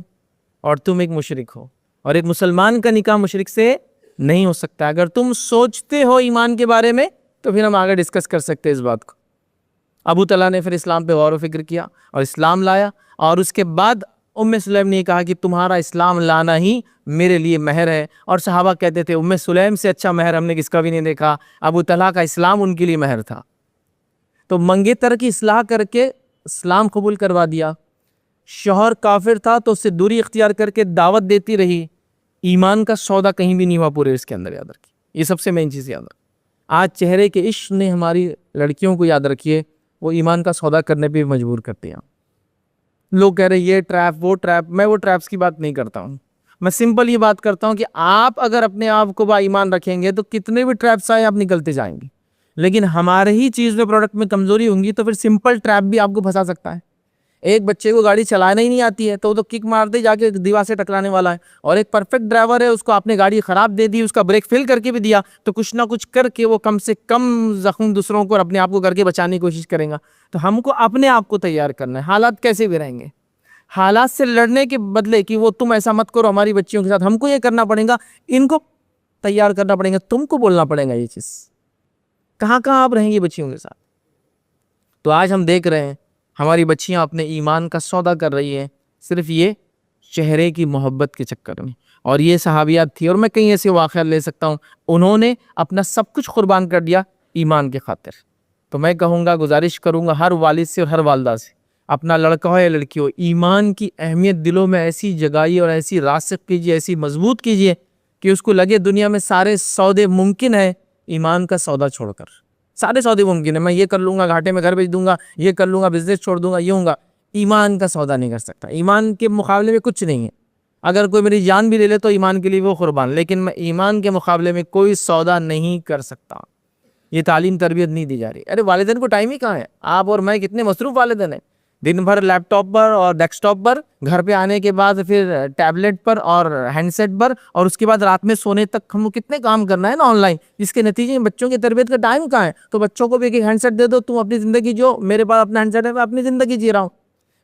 اور تم ایک مشرک ہو، اور ایک مسلمان کا نکاح مشرک سے نہیں ہو سکتا. اگر تم سوچتے ہو ایمان کے بارے میں تو پھر ہم آگے ڈسکس کر سکتے ہیں اس بات کو. ابو طلحہ نے پھر اسلام پہ غور و فکر کیا اور اسلام لایا. اور اس کے بعد ام سلیم نے کہا کہ تمہارا اسلام لانا ہی میرے لیے مہر ہے. اور صحابہ کہتے تھے ام سلیم سے اچھا مہر ہم نے کس کا بھی نہیں دیکھا. ابو طلحہ کا اسلام ان کے لیے مہر تھا. تو منگیتر کی اصلاح کر کے اسلام قبول کروا دیا. شوہر کافر تھا تو اس سے دوری اختیار کر کے دعوت دیتی رہی. ایمان کا سودا کہیں بھی نہیں ہوا پورے اس کے اندر، یاد رکھیے. یہ سب سے مین چیز یاد رکھیے. آج چہرے کے عشق نے ہماری لڑکیوں کو، یاد رکھیے، وہ ایمان کا سودا کرنے پہ مجبور کرتے ہیں. لوگ کہہ رہے یہ ٹریپ وہ ٹریپ. میں وہ ٹریپس کی بات نہیں کرتا ہوں. میں سمپل یہ بات کرتا ہوں کہ آپ اگر اپنے آپ کو با ایمان رکھیں گے تو کتنے بھی ٹریپس آئے آپ نکلتے جائیں گے. لیکن ہمارے ہی چیز میں پروڈکٹ میں کمزوری ہوں گی تو پھر سمپل ٹریپ بھی آپ کو پھنسا سکتا ہے. ایک بچے کو گاڑی چلانا ہی نہیں آتی ہے تو وہ تو کک مارتے جا کے دیوار سے ٹکرانے والا ہے. اور ایک پرفیکٹ ڈرائیور ہے، اس کو آپ نے گاڑی خراب دے دی، اس کا بریک فیل کر کے بھی دیا تو کچھ نہ کچھ کر کے وہ کم سے کم زخم دوسروں کو اور اپنے آپ کو کر کے بچانے کی کوشش کرے گا. تو ہم کو اپنے آپ کو تیار کرنا ہے. حالات کیسے بھی رہیں گے، حالات سے لڑنے کے بدلے کہ وہ تم ایسا مت کرو ہماری بچیوں کے ساتھ، ہم کو یہ کرنا پڑے گا، ان کو تیار کرنا پڑے گا، تم کو بولنا پڑے گا. یہ چیز کہاں کہاں آپ رہیں گے بچیوں کے ساتھ. تو آج ہم دیکھ رہے ہیں ہماری بچیاں اپنے ایمان کا سودا کر رہی ہیں صرف یہ چہرے کی محبت کے چکر میں. اور یہ صحابیات تھی، اور میں کئی ایسے واقعات لے سکتا ہوں، انہوں نے اپنا سب کچھ قربان کر دیا ایمان کے خاطر. تو میں کہوں گا، گزارش کروں گا ہر والد سے اور ہر والدہ سے، اپنا لڑکا ہو یا لڑکی ہو، ایمان کی اہمیت دلوں میں ایسی جگائیے اور ایسی راسخ کیجیے، ایسی مضبوط کیجیے کہ اس کو لگے دنیا میں سارے سودے ممکن ہے، ایمان کا سودا چھوڑ کر سارے سودے ممکن ہے. میں یہ کر لوں گا، گھاٹے میں گھر بیچ دوں گا، یہ کر لوں گا، بزنس چھوڑ دوں گا، یہ ہوں گا. ایمان کا سودا نہیں کر سکتا. ایمان کے مقابلے میں کچھ نہیں ہے. اگر کوئی میری جان بھی لے لے تو ایمان کے لیے وہ قربان، لیکن میں ایمان کے مقابلے میں کوئی سودا نہیں کر سکتا. یہ تعلیم تربیت نہیں دی جا رہی. ارے والدین کو ٹائم ہی کہاں ہے؟ آپ اور میں کتنے مصروف والدین ہیں، دن بھر لیپ ٹاپ پر اور ڈیسک ٹاپ پر، گھر پہ آنے کے بعد پھر ٹیبلٹ پر اور ہینڈ سیٹ پر، اور اس کے بعد رات میں سونے تک ہم کو کتنے کام کرنا ہے نا آن لائن، جس کے نتیجے میں بچوں کی تربیت کا ٹائم کہاں ہے؟ تو بچوں کو بھی ایک ہینڈ سیٹ دے دو، تم اپنی زندگی جو، میرے پاس اپنا ہینڈ سیٹ ہے، میں اپنی زندگی جی رہا ہوں،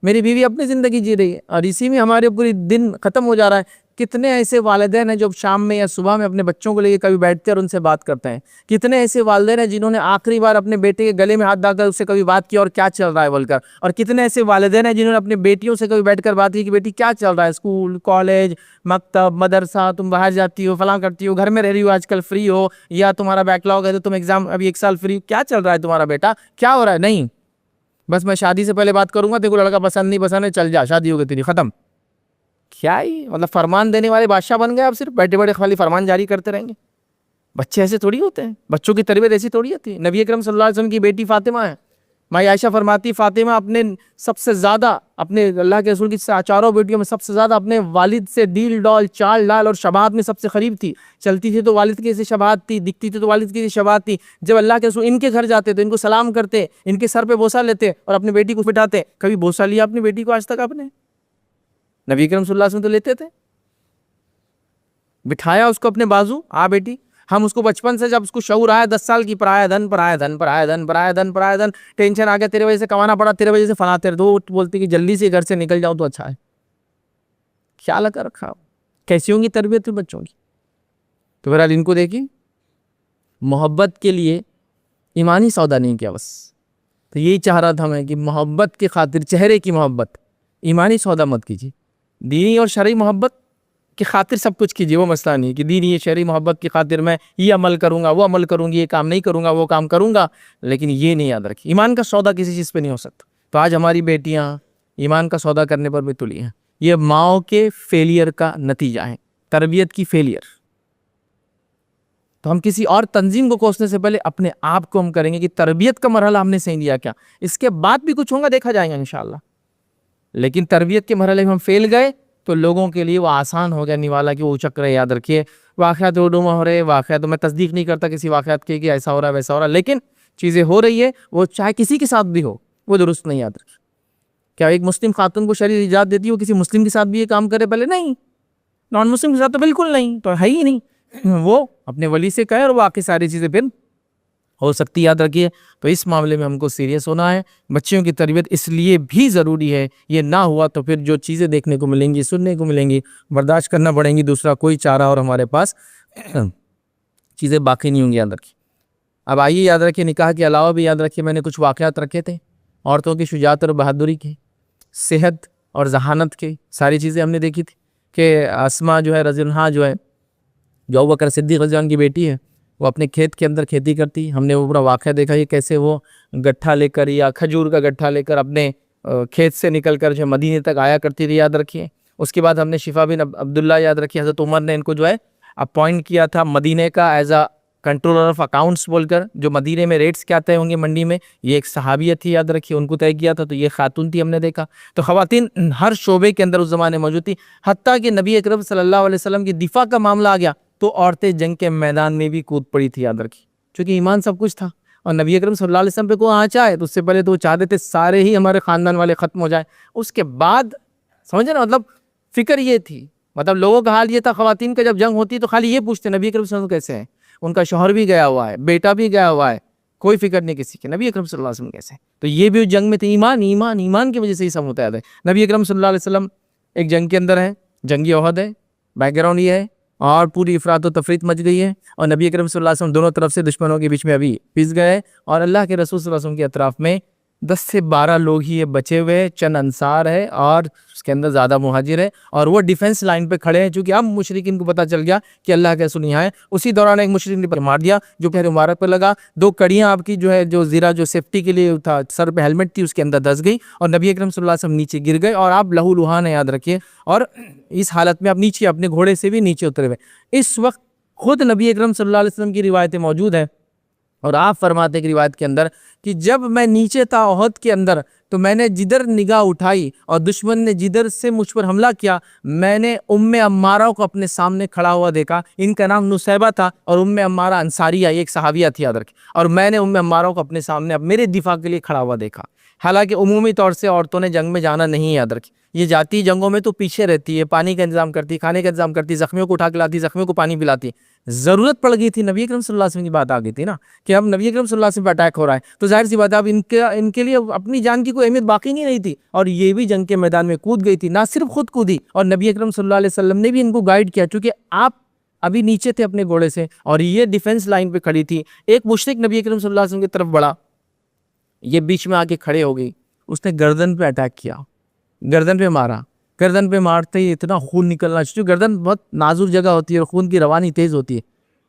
میری بیوی اپنی زندگی جی رہی ہے، اور اسی میں ہمارے پوری دن ختم ہو جا رہا ہے. کتنے ایسے والدین ہیں جو شام میں یا صبح میں اپنے بچوں کو لے کے کبھی بیٹھتے ہیں اور ان سے بات کرتے ہیں؟ کتنے ایسے والدین ہیں جنہوں نے آخری بار اپنے بیٹے کے گلے میں ہاتھ ڈال کر اس سے کبھی بات کی اور کیا چل رہا ہے بول کر؟ اور کتنے ایسے والدین ہیں جنہوں نے اپنے بیٹیوں سے کبھی بیٹھ کر بات کی کہ بیٹی کیا چل رہا ہے، اسکول، کالج، مکتب، مدرسہ، تم باہر جاتی ہو، فلاں کرتی ہو، گھر میں رہ رہی ہو، آج کل فری ہو، یا تمہارا بیک لاگ ہے تو تم ایگزام ابھی 1 سال فری، کیا چل رہا ہے تمہارا بیٹا، کیا ہو رہا ہے؟ نہیں، بس میں شادی سے پہلے بات کروں گا، دیکھو لڑکا پسند نہیں پسند ہے، چل جا، شادی ہو گئی تیری، ختم. کیا ہی مطلب فرمان دینے والے بادشاہ بن گئے آپ، صرف بیٹھے بیٹھے خالی فرمان جاری کرتے رہیں گے. بچے ایسے تھوڑی ہوتے ہیں، بچوں کی تربیت ایسی تھوڑی ہوتی ہے. نبی اکرم صلی اللہ علیہ وسلم کی بیٹی فاطمہ ہے، مائی عائشہ فرماتی فاطمہ اپنے سب سے زیادہ، اپنے اللہ کے رسول کی چاروں بیٹیوں میں سب سے زیادہ اپنے والد سے ڈیل ڈال، چال ڈال اور شباہت میں سب سے قریب تھی. چلتی تھی تو والد کی سی شباہت تھی، دکھتی تھی تو والد کی سی شباہت تھی. جب اللہ کے رسول ان کے گھر جاتے تو ان کو سلام کرتے، ان کے سر پہ بوسہ لیتے اور اپنی بیٹی کو بٹھاتے. کبھی بوسہ لیا اپنی بیٹی کو آج تک آپ نے؟ نبی اکرم صلی اللہ علیہ وسلم تو لیتے تھے، بٹھایا اس کو اپنے بازو، آ بیٹی. ہم اس کو بچپن سے جب اس کو شعور آیا 10 سال کی، پرایا دھن پرایا دھن پرایا دھن پرایا دھن پرایا دھن، ٹینشن آ گیا تیرے وجہ سے کمانا پڑا، تیرے وجہ سے فلاں، تیرے دو بولتی کہ جلدی سے گھر سے نکل جاؤ تو اچھا ہے. خیال کر رکھا کیسی ہوں گی تربیت بچوں کی؟ تو بہرحال ان کو دیکھیں، محبت کے لیے ایمانی سودا نہیں کیا بس. تو یہی چاہ رہا تھا میں کہ محبت کی خاطر، چہرے کی محبت، ایمانی سودا مت کیجیے. دینی اور شرعی محبت کی خاطر سب کچھ کیجیے، وہ مسئلہ نہیں کہ دینی شرعی محبت کی خاطر میں یہ عمل کروں گا، وہ عمل کروں گی، یہ کام نہیں کروں گا، وہ کام کروں گا. لیکن یہ نہیں یاد رکھیے، ایمان کا سودا کسی چیز پہ نہیں ہو سکتا. تو آج ہماری بیٹیاں ایمان کا سودا کرنے پر بھی تلی ہیں. یہ ماؤں کے فیلئر کا نتیجہ ہے، تربیت کی فیلئر. تو ہم کسی اور تنظیم کو کوسنے سے پہلے اپنے آپ کو ہم کریں گے کہ تربیت کا مرحلہ ہم نے صحیح لیا کیا. اس کے بعد بھی کچھ ہوگا، دیکھا جائے گا انشاءاللہ. لیکن تربیت کے مرحلے میں ہم فیل گئے تو لوگوں کے لیے وہ آسان ہو گیا نوالا کہ وہ چکر. یاد رکھیے واقعات اردو میں ہو رہے واقعات، تو میں تصدیق نہیں کرتا کسی واقعات کی کہ ایسا ہو رہا ہے ویسا ہو رہا ہے، لیکن چیزیں ہو رہی ہے، وہ چاہے کسی کے ساتھ بھی ہو، وہ درست نہیں. یاد رکھیے، کیا ایک مسلم خاتون کو شریعت اجازت دیتی ہو کسی مسلم کے ساتھ بھی یہ کام کرے؟ پہلے نہیں، نان مسلم کے ساتھ تو بالکل نہیں، تو ہے ہی نہیں. وہ اپنے ولی سے کہے اور باقی ساری چیزیں پھر ہو سکتی. یاد رکھیے، تو اس معاملے میں ہم کو سیریس ہونا ہے. بچوں کی تربیت اس لیے بھی ضروری ہے، یہ نہ ہوا تو پھر جو چیزیں دیکھنے کو ملیں گی، سننے کو ملیں گی، برداشت کرنا پڑیں گی. دوسرا کوئی چارہ اور ہمارے پاس چیزیں باقی نہیں ہوں گی. یاد رکھیے. اب آئیے یاد رکھیے، نکاح کے علاوہ بھی یاد رکھیے میں نے کچھ واقعات رکھے تھے عورتوں کی شجاعت اور بہادری کے، صحت اور ذہانت کے. ساری چیزیں ہم نے دیکھی تھی کہ اسماء جو ہے رضی اللہ عنہا جو ہے، جو ابوبکر صدیق رضی اللہ عنہ کی بیٹی ہے، وہ اپنے کھیت کے اندر کھیتی کرتی. ہم نے وہ پورا واقعہ دیکھا یہ کیسے وہ گٹھا لے کر یا کھجور کا گٹھا لے کر اپنے کھیت سے نکل کر جو مدینے تک آیا کرتی تھی. یاد رکھیے. اس کے بعد ہم نے شفا بن عبداللہ، یاد رکھیے حضرت عمر نے ان کو جو ہے اپوائنٹ کیا تھا مدینے کا as a controller of accounts بول کر، جو مدینے میں ریٹس کیا طے ہوں گے منڈی میں. یہ ایک صحابیہ تھی، یاد رکھیے، ان کو طے کیا تھا. تو یہ خاتون تھی، ہم نے دیکھا. تو خواتین ہر شعبے کے اندر اس زمانے موجود تھی. حتیٰ کہ نبی اکرم صلی اللہ علیہ وسلم کی دفاع کا معاملہ آ گیا تو عورتیں جنگ کے میدان میں بھی کود پڑی تھی. یاد رکھیے، چونکہ ایمان سب کچھ تھا. اور نبی اکرم صلی اللہ علیہ وسلم پہ کوئی آنچ آئے تو اس سے پہلے تو وہ چاہتے تھے سارے ہی ہمارے خاندان والے ختم ہو جائیں. اس کے بعد سمجھے نا، مطلب فکر یہ تھی، مطلب لوگوں کا حال یہ تھا، خواتین کا جب جنگ ہوتی تو خالی یہ پوچھتے نبی اکرم صلی اللہ علیہ وسلم کیسے ہیں، ان کا شوہر بھی گیا ہوا ہے، بیٹا بھی گیا ہوا ہے، کوئی فکر نہیں کسی کے، نبی اکرم صلی اللہ علیہ وسلم کیسے ہیں. تو یہ بھی جنگ میں تھے. ایمان ایمان ایمان کی وجہ سے ہی سب ہوتا ہے. نبی اکرم صلی اللہ علیہ وسلم ایک جنگ کے اندر ہے، جنگی احد ہے، بیک گراؤنڈ یہ ہے، اور پوری افراد و تفریط مچ گئی ہے. اور نبی اکرم صلی اللہ علیہ وسلم دونوں طرف سے دشمنوں کے بیچ میں ابھی پس گئے. اور اللہ کے رسول صلی اللہ علیہ وسلم کے اطراف میں 10 سے 12 لوگ ہی یہ بچے ہوئے، چند انصار ہے اور اس کے اندر زیادہ مہاجر ہے. اور وہ ڈیفنس لائن پہ کھڑے ہیں، چونکہ اب مشرکین کو پتہ چل گیا کہ اللہ کے رسول یہاں ہے. اسی دوران ایک مشرک نے مار دیا جو پہلے مبارک پہ لگا. 2 کڑیاں آپ کی جو ہے، جو زیرہ جو سیفٹی کے لیے تھا، سر پہ ہیلمٹ تھی، اس کے اندر دھس گئی اور نبی اکرم صلی اللہ علیہ وسلم نیچے گر گئے. اور آپ لہو لہان ہے، یاد رکھیے. اور اس حالت میں آپ نیچے اپنے گھوڑے سے بھی نیچے اترے ہوئے. اس وقت خود نبی اکرم صلی اللہ علیہ وسلم کی روایتیں موجود ہیں، اور آپ فرماتے ہیں کہ روایت کے اندر کہ جب میں نیچے تھا احد کے اندر تو میں نے جدھر نگاہ اٹھائی اور دشمن نے جدھر سے مجھ پر حملہ کیا، میں نے عمارہ کو اپنے سامنے کھڑا ہوا دیکھا۔ ان کا نام نصیبہ تھا اور عمارہ انصاریہ ایک صحابیہ تھی یاد رکھیں، اور میں نے عمارہ کو اپنے سامنے اب میرے دفاع کے لیے کھڑا ہوا دیکھا۔ حالانکہ عمومی طور سے عورتوں نے جنگ میں جانا نہیں یاد رکھیں، یہ جاتی جنگوں میں تو پیچھے رہتی ہے، پانی کا انتظام کرتی، کھانے کا انتظام کرتی، زخمیوں کو اٹھا کے لاتی، زخمیوں کو پانی پلاتی۔ ضرورت پڑ گئی تھی، نبی اکرم صلی اللہ علیہ وسلم کی بات آ گئی تھی نا کہ اب نبی اکرم صلی اللہ علیہ وسلم پہ اٹیک ہو رہا ہے، تو ظاہر سی بات ہے اب ان کے لیے اپنی جان کی کوئی اہمیت باقی نہیں رہی تھی، اور یہ بھی جنگ کے میدان میں کود گئی تھی۔ نہ صرف خود کودی، اور نبی اکرم صلی اللہ علیہ وسلم نے بھی ان کو گائیڈ کیا، چونکہ آپ ابھی نیچے تھے اپنے گھوڑے سے اور یہ ڈیفنس لائن پہ کھڑی تھی۔ ایک مشرک نبی اکرم صلی اللہ علیہ وسلم کی طرف بڑھا، یہ بیچ میں آ کے کھڑے ہو گئی، اس نے گردن پہ اٹیک کیا، گردن پہ مارا۔ گردن پہ مارتے ہی اتنا خون نکلنا، چونکہ گردن بہت نازک جگہ ہوتی ہے اور خون کی روانی تیز ہوتی ہے،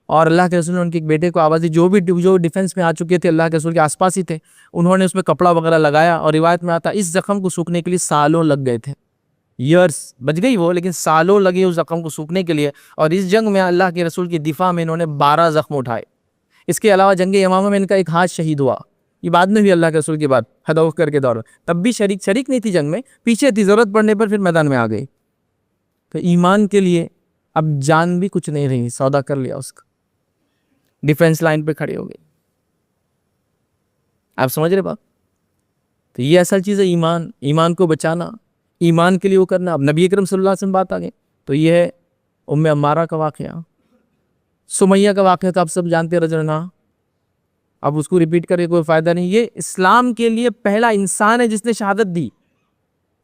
اور اللہ کے رسول نے ان کے ایک بیٹے کو آواز دی، جو ڈیفنس میں آ چکے تھے اللہ کے رسول کے آس پاس ہی تھے، انہوں نے اس میں کپڑا وغیرہ لگایا، اور روایت میں آتا اس زخم کو سوکھنے کے لیے سالوں لگ گئے تھے، ایئرس بچ گئی وہ، لیکن سالوں لگے اس زخم کو سوکھنے کے لیے۔ اور اس جنگ میں اللہ کے رسول کی دفاع میں انہوں نے 12 زخم اٹھائے۔ اس کے علاوہ جنگ یمامہ میں ان کا ایک ہاتھ شہید ہوا، یہ بعد میں بھی اللہ کے رسول کی بات ہدف کر کے دور میں، تب بھی شریک نہیں تھی جنگ میں، پیچھے تھی، ضرورت پڑنے پر پھر میدان میں آ گئی۔ تو ایمان کے لیے اب جان بھی کچھ نہیں رہی، سودا کر لیا اس کا، ڈیفنس لائن پہ کھڑے ہو گئے۔ آپ سمجھ رہے بات؟ تو یہ اصل چیز ہے ایمان کو بچانا، ایمان کے لیے وہ کرنا۔ اب نبی اکرم صلی اللہ علیہ وسلم بات آ گئی تو یہ ہے عمارہ کا واقعہ، سمیہ کا واقعہ تو آپ سب جانتے رجنا، اب اس کو ریپیٹ کرے کوئی فائدہ نہیں۔ یہ اسلام کے لیے پہلا انسان ہے جس نے شہادت دی،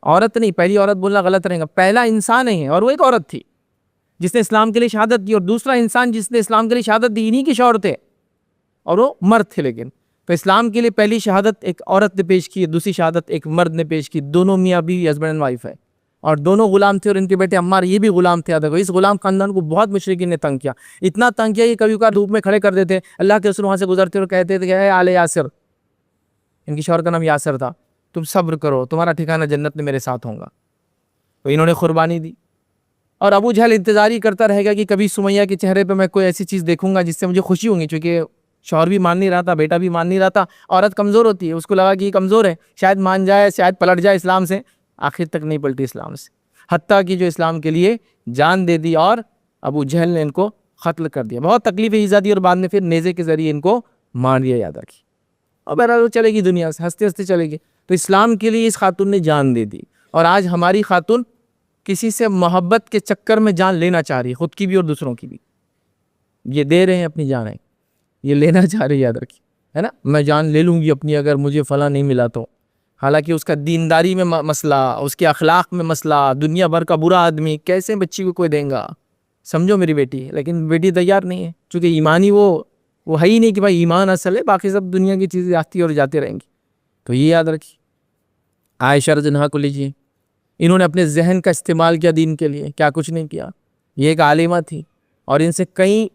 عورت نہیں، پہلی عورت بولنا غلط رہے گا، پہلا انسان ہے، اور وہ ایک عورت تھی جس نے اسلام کے لیے شہادت دی، اور دوسرا انسان جس نے اسلام کے لیے شہادت دی انہی کے شوہر تھے اور وہ مرد تھے، لیکن تو اسلام کے لیے پہلی شہادت ایک عورت نے پیش کی، دوسری شہادت ایک مرد نے پیش کی، دونوں میاں بیوی ہسبینڈ اینڈ وائف ہے، اور دونوں غلام تھے، اور ان کے بیٹے عمار یہ بھی غلام تھے۔ اس غلام خاندان کو بہت مشرکین نے تنگ کیا، اتنا تنگ کیا کہ کبھی کبھار دھوپ میں کھڑے کر دیتے، اللہ کے رسول وہاں سے گزرتے اور کہتے تھے کہ اے آل یاسر، ان کی شوہر کا نام یاسر تھا، تم صبر کرو، تمہارا ٹھکانہ جنت میں میرے ساتھ ہوگا۔ تو انہوں نے قربانی دی، اور ابو جہل انتظار ہی کرتا رہے گا کہ کبھی سمیہ کے چہرے پہ میں کوئی ایسی چیز دیکھوں گا جس سے مجھے خوشی ہوں گی، چونکہ شوہر بھی مان نہیں رہا تھا، بیٹا بھی مان نہیں رہا تھا، عورت کمزور ہوتی ہے، اس کو لگا کہ یہ کمزور ہے، شاید مان جائے، شاید پلٹ جائے اسلام سے، آخر تک نہیں پلٹی اسلام سے، حتیٰ کہ جو اسلام کے لیے جان دے دی، اور ابو جہل نے ان کو قتل کر دیا، بہت تکلیفیں ایزا دی، اور بعد میں پھر نیزے کے ذریعے ان کو مار دیا، یاد رکھی، اور بہرحال وہ چلے گی دنیا سے، ہنستے ہنستے چلے گی۔ تو اسلام کے لیے اس خاتون نے جان دے دی، اور آج ہماری خاتون کسی سے محبت کے چکر میں جان لینا چاہ رہی ہے، خود کی بھی اور دوسروں کی بھی، یہ دے رہے ہیں اپنی جانیں، یہ لینا چاہ رہی ہے، یاد رکھیے، ہے نا، میں جان لے لوں گی اپنی اگر مجھے فلاں نہیں ملا تو، حالانکہ اس کا دینداری میں مسئلہ، اس کے اخلاق میں مسئلہ، دنیا بھر کا برا آدمی، کیسے بچی کو کوئی دیں گا، سمجھو میری بیٹی، لیکن بیٹی تیار نہیں ہے، چونکہ ایمانی وہ ہے ہی نہیں کہ بھائی ایمان اصل ہے، باقی سب دنیا کی چیزیں آتی اور جاتے رہیں گی۔ تو یہ یاد رکھیے۔ عائشہ رضی اللہ عنہا کو لیجیے، انہوں نے اپنے ذہن کا استعمال کیا دین کے لیے، کیا کچھ نہیں کیا، یہ ایک عالمہ تھی، اور ان سے کئی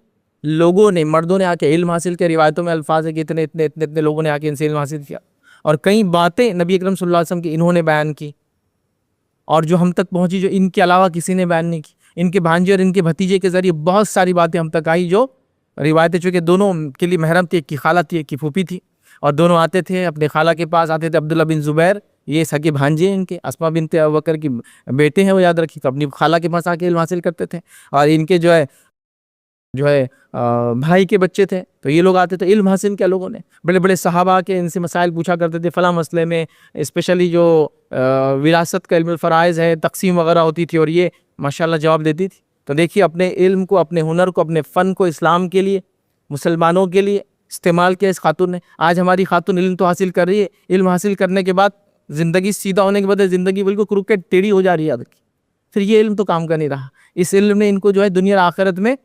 لوگوں نے، مردوں نے آ کے علم حاصل کیا، روایتوں میں الفاظ ہے کہ اتنے لوگوں نے آ کے ان سے علم حاصل کیا، اور کئی باتیں نبی اکرم صلی اللہ علیہ وسلم کی انہوں نے بیان کی، اور جو ہم تک پہنچی جو ان کے علاوہ کسی نے بیان نہیں کی، ان کے بھانجے اور ان کے بھتیجے کے ذریعے بہت ساری باتیں ہم تک آئی، جو روایتیں، چونکہ دونوں کے لیے محرم تھی، ایک کی خالہ تھی ایک کی پھوپھی تھی، اور دونوں آتے تھے اپنے خالہ کے پاس، آتے تھے عبداللہ بن زبیر، یہ سگے بھانجے ہیں ان کے، اسماء بنت ابوبکر کی بیٹے ہیں وہ، یاد رکھیے، تو اپنی خالہ کے پاس آ کے علم حاصل کرتے تھے، اور ان کے جو ہے بھائی کے بچے تھے، تو یہ لوگ آتے تھے، علم حاصل کیا لوگوں نے، بڑے بڑے صحابہ کے ان سے مسائل پوچھا کرتے تھے، فلاں مسئلے میں اسپیشلی جو وراثت کا علم الفرائض ہے، تقسیم وغیرہ ہوتی تھی، اور یہ ماشاءاللہ جواب دیتی تھی۔ تو دیکھیے اپنے علم کو، اپنے ہنر کو، اپنے فن کو اسلام کے لیے، مسلمانوں کے لیے استعمال کیا اس خاتون نے۔ آج ہماری خاتون علم تو حاصل کر رہی ہے، علم حاصل کرنے کے بعد زندگی سیدھا ہونے کے بعد زندگی بالکل کروکٹ ٹیڑھی ہو جا رہی ہے، پھر یہ علم تو کام کا نہیں رہا۔ اس علم نے ان کو جو ہے دنیا اور آخرت میں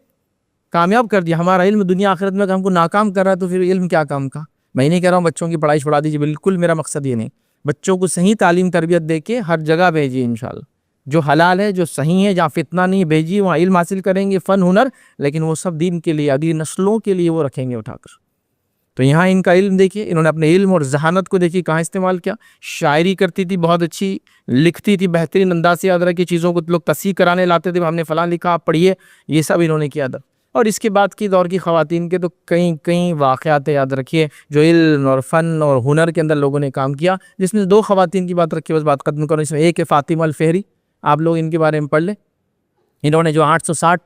کامیاب کر دیا۔ ہمارا علم دنیا آخرت میں ہم کو ناکام کر رہا ہے، تو پھر علم کیا کام کا؟ میں نہیں کہہ رہا ہوں بچوں کی پڑھائی چھوڑا دیجیے، بالکل میرا مقصد یہ نہیں، بچوں کو صحیح تعلیم تربیت دے کے ہر جگہ بھیجیے انشاءاللہ، جو حلال ہے، جو صحیح ہے، جہاں فتنہ نہیں، بھیجیے، وہاں علم حاصل کریں گے، فن ہنر، لیکن وہ سب دین کے لیے، اگلی نسلوں کے لیے وہ رکھیں گے اٹھا کر۔ تو یہاں ان کا علم دیکھیے، انہوں نے اپنے علم اور ذہانت کو دیکھیے کہاں استعمال کیا۔ شاعری کرتی تھی، بہت اچھی لکھتی تھی، بہترین انداز سے یاد رکھ کی چیزوں کو لوگ تصحیح کرانے لاتے تھے، ہم نے فلاں لکھا آپ پڑھیے، یہ سب انہوں نے کیا تھا۔ اور اس کے بعد کی دور کی خواتین کے تو کئی واقعات یاد رکھیے جو علم اور فن اور ہنر کے اندر لوگوں نے کام کیا، جس میں 2 خواتین کی بات رکھی، بس بات ختم کروں۔ اس میں ایک ہے فاطمہ الفہری، آپ لوگ ان کے بارے میں پڑھ لیں۔ انہوں نے جو 860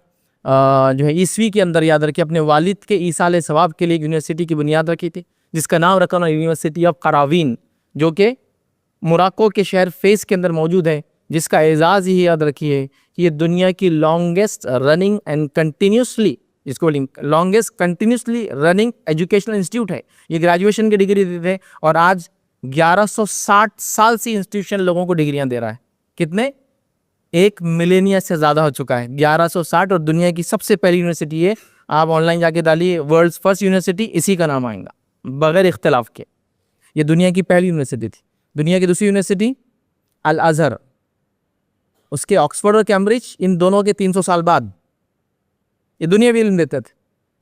جو ہے عیسوی کے اندر یاد رکھے اپنے والد کے ایصال ثواب کے لیے ایک یونیورسٹی کی بنیاد رکھی تھی، جس کا نام رکھا انہوں نے یونیورسٹی آف قراوین، جو کہ موراکو کے شہر فیس کے اندر موجود ہے، جس کا اعزاز ہی یاد رکھیے کہ یہ دنیا کی لانگسٹ رننگ اینڈ کنٹینیوسلی، جس کو longest continuously running educational institute ہے۔ یہ گریجویشن کی ڈگری دیتے ہیں اور آج 1160 سال سے انسٹیٹیوشن لوگوں کو ڈگریاں دے رہا ہے۔ کتنے؟ 1 ملینیا سے زیادہ ہو چکا ہے، 1160، اور دنیا کی سب سے پہلی یونیورسٹی ہے۔ آپ آن لائن جا کے ڈالیے ورلڈز فرسٹ یونیورسٹی، اسی کا نام آئے گا بغیر اختلاف کے۔ یہ دنیا کی پہلی یونیورسٹی تھی۔ دنیا کی دوسری یونیورسٹی الازہر، اس کے آکسفورڈ اور کیمبرج، ان دونوں کے 300 سال بعد یہ دنیاوی علم دیتے تھے۔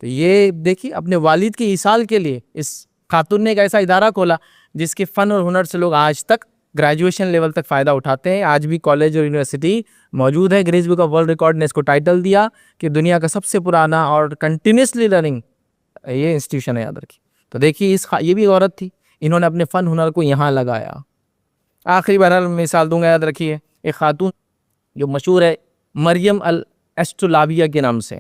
تو یہ دیکھیے اپنے والد کے ایصال کے لیے اس خاتون نے ایک ایسا ادارہ کھولا جس کے فن اور ہنر سے لوگ آج تک گریجویشن لیول تک فائدہ اٹھاتے ہیں۔ آج بھی کالج اور یونیورسٹی موجود ہے۔ Guinness book of world record نے اس کو ٹائٹل دیا کہ دنیا کا سب سے پرانا اور کنٹینیوسلی لرننگ یہ انسٹیٹیوشن ہے، یاد رکھیے۔ تو دیکھیے یہ بھی عورت تھی، انہوں نے اپنے فن ہنر کو یہاں لگایا۔ آخری بہرحال مثال دوں گا، یاد رکھیے ایک خاتون جو مشہور ہے مریم الاسٹرولابیہ کے نام سے،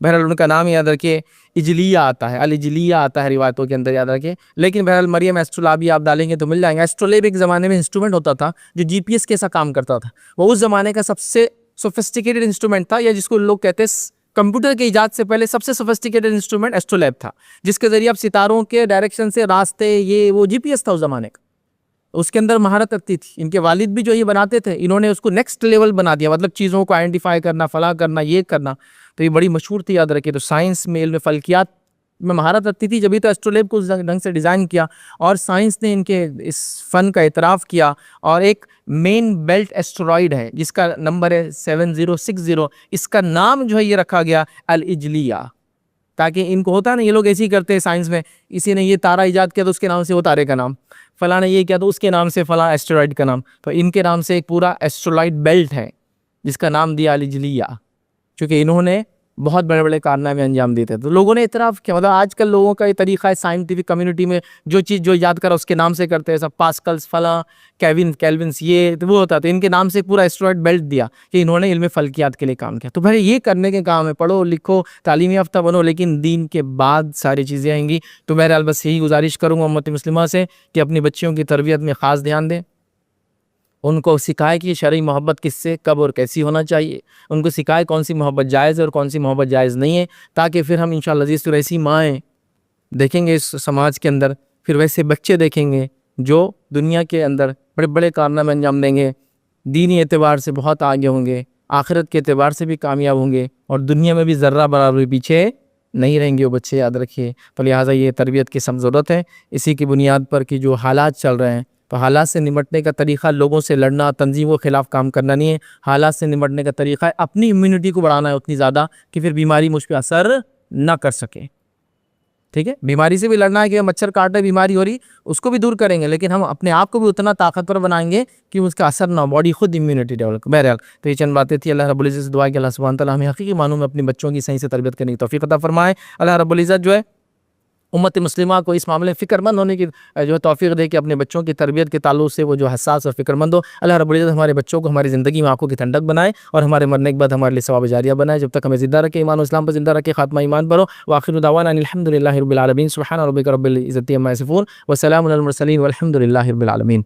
بہرحال ان کا نام یاد رکھیے اجلیہ آتا ہے، الاجلیہ آتا ہے روایتوں کے اندر، یاد رکھیے۔ لیکن بہرحال مریم اسٹرولابیہ آپ ڈالیں گے تو مل جائیں گا۔ ایسٹرولیب ایک زمانے میں انسٹرومنٹ ہوتا تھا جو جی پی ایس کے ساتھ کام کرتا تھا، وہ اس زمانے کا سب سے سوفسٹیکیٹڈ انسٹرومنٹ تھا، یا جس کو لوگ کہتے ہیں کمپیوٹر کے ایجاد سے پہلے سب سے سوفسٹیکیٹڈ انسٹرومنٹ ایسٹرولیب تھا، جس کے ذریعے آپ ستاروں کے ڈائریکشن سے راستے، یہ وہ جی پی ایس تھا اس زمانے کا، اس کے اندر مہارت رکھتی تھی۔ ان کے والد بھی جو یہ بناتے تھے، انہوں نے اس کو نیکسٹ لیول بنا دیا، مطلب چیزوں کو آئیڈینٹیفائی کرنا، فلاں کرنا، یہ کرنا، تو یہ بڑی مشہور تھی، یاد رکھیے۔ تو سائنس میں، علم فلکیات میں مہارت رکھتی تھی، جبھی تو ایسٹرولیب کو اس ڈھنگ سے ڈیزائن کیا، اور سائنس نے ان کے اس فن کا اعتراف کیا۔ اور ایک مین بیلٹ ایسٹرائیڈ ہے جس کا نمبر ہے 7060، اس کا نام جو ہے یہ رکھا گیا الاجلیہ، تاکہ ان کو ہوتا نا، یہ لوگ ایسے ہی کرتے ہیں سائنس میں، اسی نے یہ تارہ ایجاد کیا تو اس کے نام سے وہ تارے کا نام، فلاں نے یہ کیا تو اس کے نام سے فلاں ایسٹرائیڈ کا نام، تو ان کے نام سے ایک پورا ایسٹرائیڈ بیلٹ ہے جس کا نام دیا الاجلیہ، چونکہ انہوں نے بہت بڑے بڑے کارنامے انجام دیتے، تو لوگوں نے اعتراف کیا۔ مطلب آج کل لوگوں کا یہ طریقہ ہے سائنٹیفک کمیونٹی میں، جو چیز جو یاد کرا اس کے نام سے کرتے ہیں، سب پاسکلز، فلاں کیلونز، یہ وہ ہوتا، تو ان کے نام سے پورا ایسٹرائیڈ بیلٹ دیا کہ انہوں نے علم فلکیات کے لیے کام کیا۔ تو بھائی یہ کرنے کے کام ہے، پڑھو لکھو، تعلیم یافتہ بنو، لیکن دین کے بعد ساری چیزیں آئیں گی۔ تو بہرحال بس یہی گزارش کروں گا امت مسلمہ سے کہ اپنی بچیوں کی تربیت میں خاص دھیان دیں، ان کو سکھائے کہ شرعی محبت کس سے کب اور کیسی ہونا چاہیے، ان کو سکھائے کون سی محبت جائز ہے اور کون سی محبت جائز نہیں ہے، تاکہ پھر ہم انشاءاللہ عزیز تو ایسی مائیں دیکھیں گے اس سماج کے اندر، پھر ویسے بچے دیکھیں گے جو دنیا کے اندر بڑے بڑے کارنامے انجام دیں گے، دینی اعتبار سے بہت آگے ہوں گے، آخرت کے اعتبار سے بھی کامیاب ہوں گے، اور دنیا میں بھی ذرہ برابر بھی پیچھے نہیں رہیں گے وہ بچے، یاد رکھیے۔ تو لہٰذا یہ تربیت کی سخت ضرورت ہے، اسی کی بنیاد پر کہ جو حالات چل رہے ہیں، تو حالات سے نمٹنے کا طریقہ لوگوں سے لڑنا، تنظیموں کے خلاف کام کرنا نہیں ہے، حالات سے نمٹنے کا طریقہ ہے اپنی امیونٹی کو بڑھانا ہے اتنی زیادہ کہ پھر بیماری مجھ پہ اثر نہ کر سکے، ٹھیک ہے۔ بیماری سے بھی لڑنا ہے کہ مچھر کاٹ رہے، بیماری ہو رہی، اس کو بھی دور کریں گے، لیکن ہم اپنے آپ کو بھی اتنا طاقتور بنائیں گے کہ اس کا اثر نہ ہو، باڈی خود امیونٹی ڈیولپ۔ بہرحال تو یہ چند باتیں تھی۔ اللہ رب العزت سے دعا کہ اللہ سبحانہ تعالیٰ ہمیں حقیقی معنوں میں اپنی بچوں کی صحیح سے تربیت کرنے کی توفیق عطا فرمائے۔ اللہ رب العزت جو ہے امت مسلمہ کو اس معاملے میں فکر مند ہونے کی جو ہے توفیق دے کہ اپنے بچوں کی تربیت کے تعلق سے وہ جو حساس اور فکر مند ہو۔ اللہ رب العزت ہمارے بچوں کو ہماری زندگی میں آنکھوں کی ٹھنڈک بنائے، اور ہمارے مرنے کے بعد ہمارے لیے ثواب جاریہ بنائے، جب تک ہمیں زندہ رکھے، ایمان و اسلام پر زندہ رکھے، خاتمہ ایمان پر ہو۔ وآخر دعوانا ان الحمد للہ رب العالمین، سبحان ربک رب العزت عما یصفون، وسلام علی المرسلین، والحمد للہ رب العالمین۔